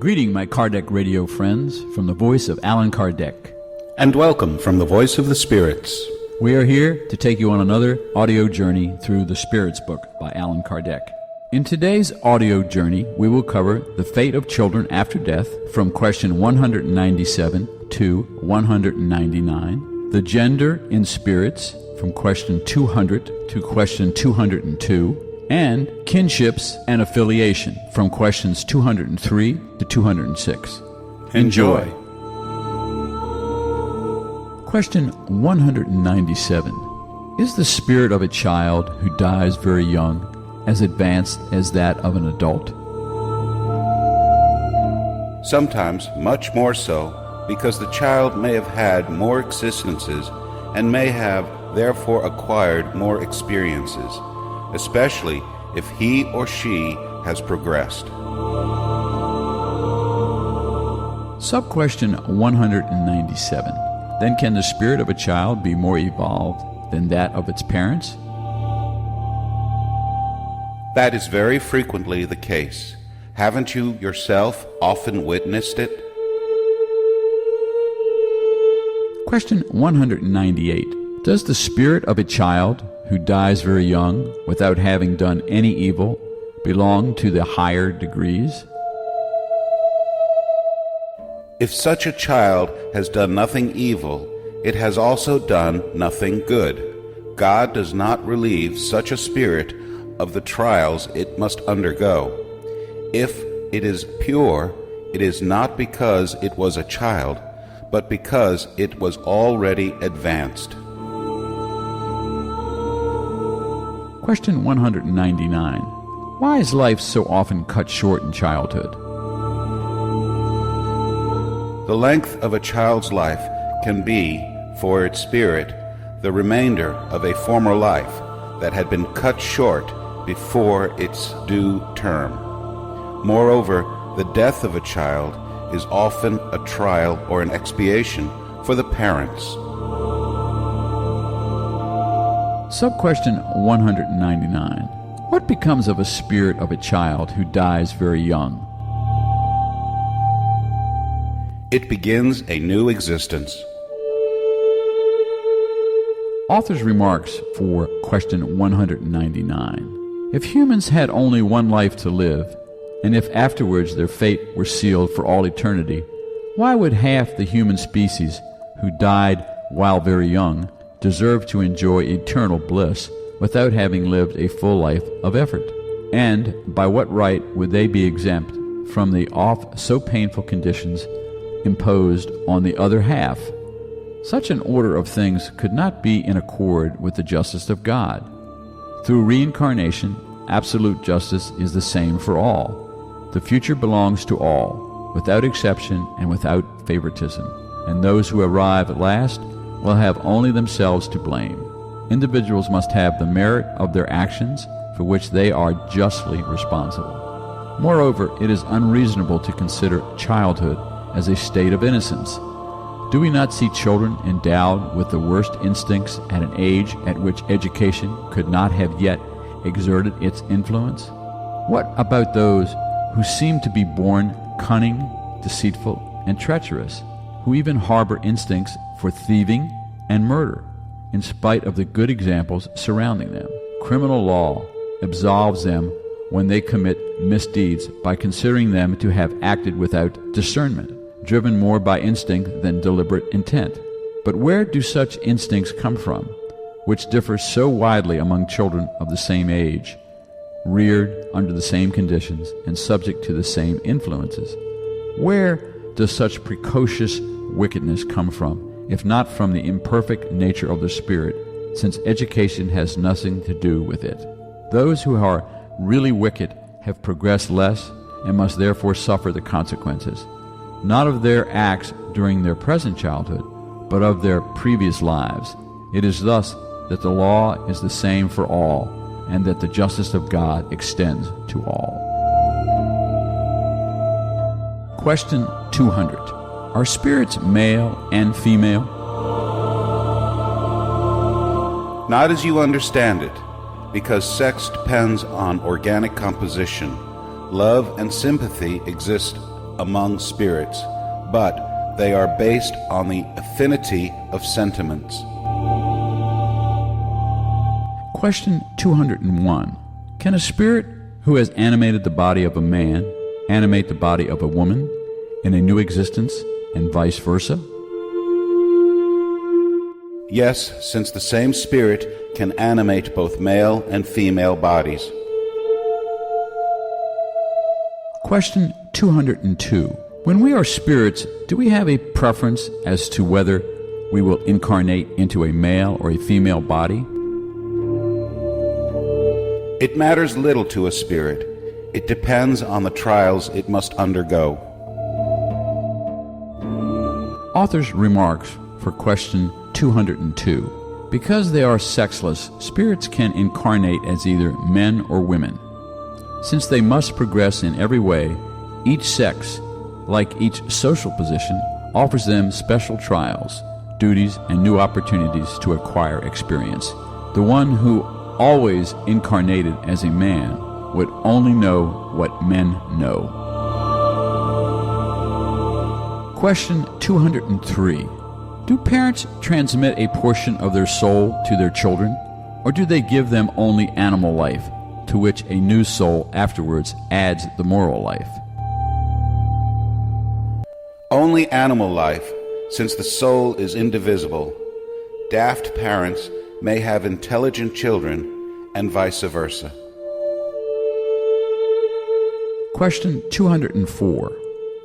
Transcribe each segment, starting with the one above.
Greeting my Kardec radio friends from the voice of Allan Kardec. And welcome from the voice of the spirits. We are here to take you on another audio journey through the Spirits book by Allan Kardec. In today's audio journey, we will cover the fate of children after death from question 197 to 199, the gender in spirits from question 200 to question 202, and kinships and affiliation from questions 203 to 206. Enjoy. Question 197. Is the spirit of a child who dies very young as advanced as that of an adult? Sometimes much more so, because the child may have had more existences and may have therefore acquired more experiences, especially if he or she has progressed. Sub-question 197. Then can the spirit of a child be more evolved than that of its parents? That is very frequently the case. Haven't you yourself often witnessed it? Question 198. Does the spirit of a child who dies very young without having done any evil belong to the higher degrees? If such a child has done nothing evil, it has also done nothing good. God does not relieve such a spirit of the trials it must undergo. If it is pure, it is not because it was a child, but because it was already advanced. Question 199. Why is life so often cut short in childhood? The length of a child's life can be, for its spirit, the remainder of a former life that had been cut short before its due term. Moreover, the death of a child is often a trial or an expiation for the parents. Sub-question 199. What becomes of a spirit of a child who dies very young? It begins a new existence. Author's remarks for question 199. If humans had only one life to live, and if afterwards their fate were sealed for all eternity, why would half the human species who died while very young deserve to enjoy eternal bliss without having lived a full life of effort? And by what right would they be exempt from the oft so painful conditions imposed on the other half? Such an order of things could not be in accord with the justice of God. Through reincarnation, absolute justice is the same for all. The future belongs to all, without exception and without favoritism, and those who arrive at last will have only themselves to blame. Individuals must have the merit of their actions for which they are justly responsible. Moreover, it is unreasonable to consider childhood as a state of innocence. Do we not see children endowed with the worst instincts at an age at which education could not have yet exerted its influence? What about those who seem to be born cunning, deceitful, and treacherous, who even harbor instincts for thieving and murder, in spite of the good examples surrounding them? Criminal law absolves them when they commit misdeeds by considering them to have acted without discernment, driven more by instinct than deliberate intent. But where do such instincts come from, which differ so widely among children of the same age, reared under the same conditions and subject to the same influences? Where does such precocious wickedness come from, if not from the imperfect nature of the spirit, since education has nothing to do with it? Those who are really wicked have progressed less and must therefore suffer the consequences, not of their acts during their present childhood, but of their previous lives. It is thus that the law is the same for all, and that the justice of God extends to all. Question 200. Are spirits male and female? Not as you understand it, because sex depends on organic composition. Love and sympathy exist among spirits, but they are based on the affinity of sentiments. Question 201. Can a spirit who has animated the body of a man animate the body of a woman in a new existence, and vice versa? Yes, since the same spirit can animate both male and female bodies. Question 202. When we are spirits, do we have a preference as to whether we will incarnate into a male or a female body? It matters little to a spirit. It depends on the trials it must undergo. Author's remarks for question 202. Because they are sexless, spirits can incarnate as either men or women. Since they must progress in every way, each sex, like each social position, offers them special trials, duties, and new opportunities to acquire experience. The one who always incarnated as a man would only know what men know. Question 203. Do parents transmit a portion of their soul to their children, or do they give them only animal life, to which a new soul afterwards adds the moral life? Only animal life, since the soul is indivisible. Daft parents may have intelligent children, and vice versa. Question 204.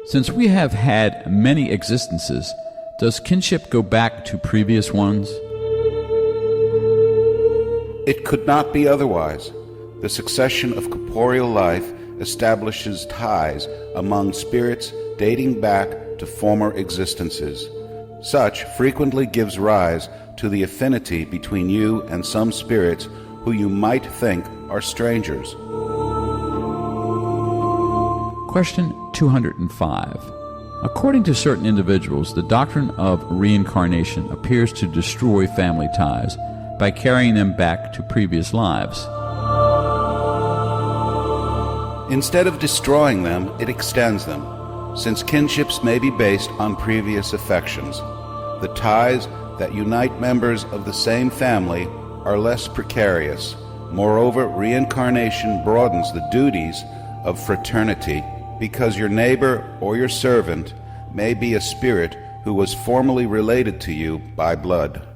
Since we have had many existences, does kinship go back to previous ones? It could not be otherwise. The succession of corporeal life establishes ties among spirits dating back to former existences. Such frequently gives rise to the affinity between you and some spirits who you might think are strangers. Question 205. According to certain individuals, the doctrine of reincarnation appears to destroy family ties by carrying them back to previous lives. Instead of destroying them, it extends them, since kinships may be based on previous affections. The ties that unite members of the same family are less precarious. Moreover, reincarnation broadens the duties of fraternity, because your neighbor or your servant may be a spirit who was formerly related to you by blood.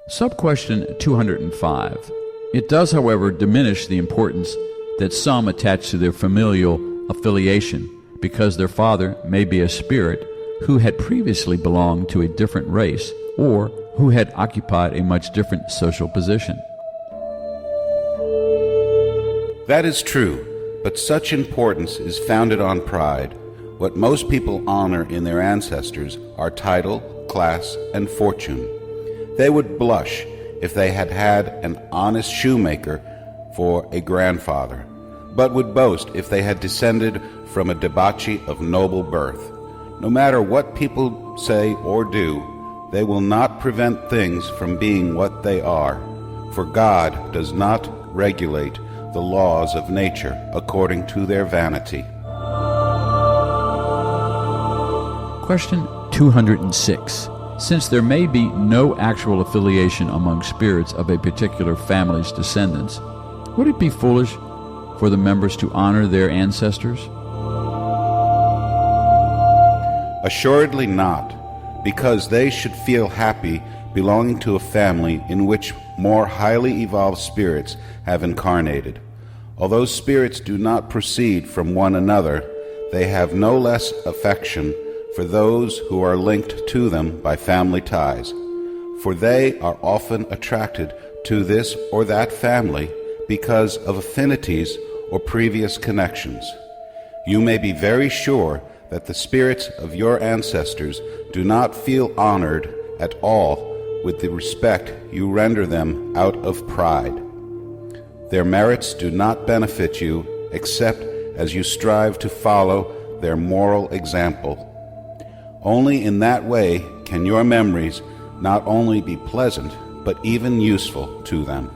Sub-question 205. It does, however, diminish the importance that some attach to their familial affiliation, because their father may be a spirit who had previously belonged to a different race, or who had occupied a much different social position. That is true, but such importance is founded on pride. What most people honor in their ancestors are title, class, and fortune. They would blush if they had had an honest shoemaker for a grandfather, but would boast if they had descended from a debauchee of noble birth. No matter what people say or do, they will not prevent things from being what they are, for God does not regulate the laws of nature according to their vanity. Question 206. Since there may be no actual affiliation among spirits of a particular family's descendants, would it be foolish for the members to honor their ancestors? Assuredly not, because they should feel happy belonging to a family in which more highly evolved spirits have incarnated. Although spirits do not proceed from one another, they have no less affection for those who are linked to them by family ties, for they are often attracted to this or that family because of affinities or previous connections. You may be very sure that the spirits of your ancestors do not feel honored at all with the respect you render them out of pride. Their merits do not benefit you except as you strive to follow their moral example. Only in that way can your memories not only be pleasant, but even useful to them.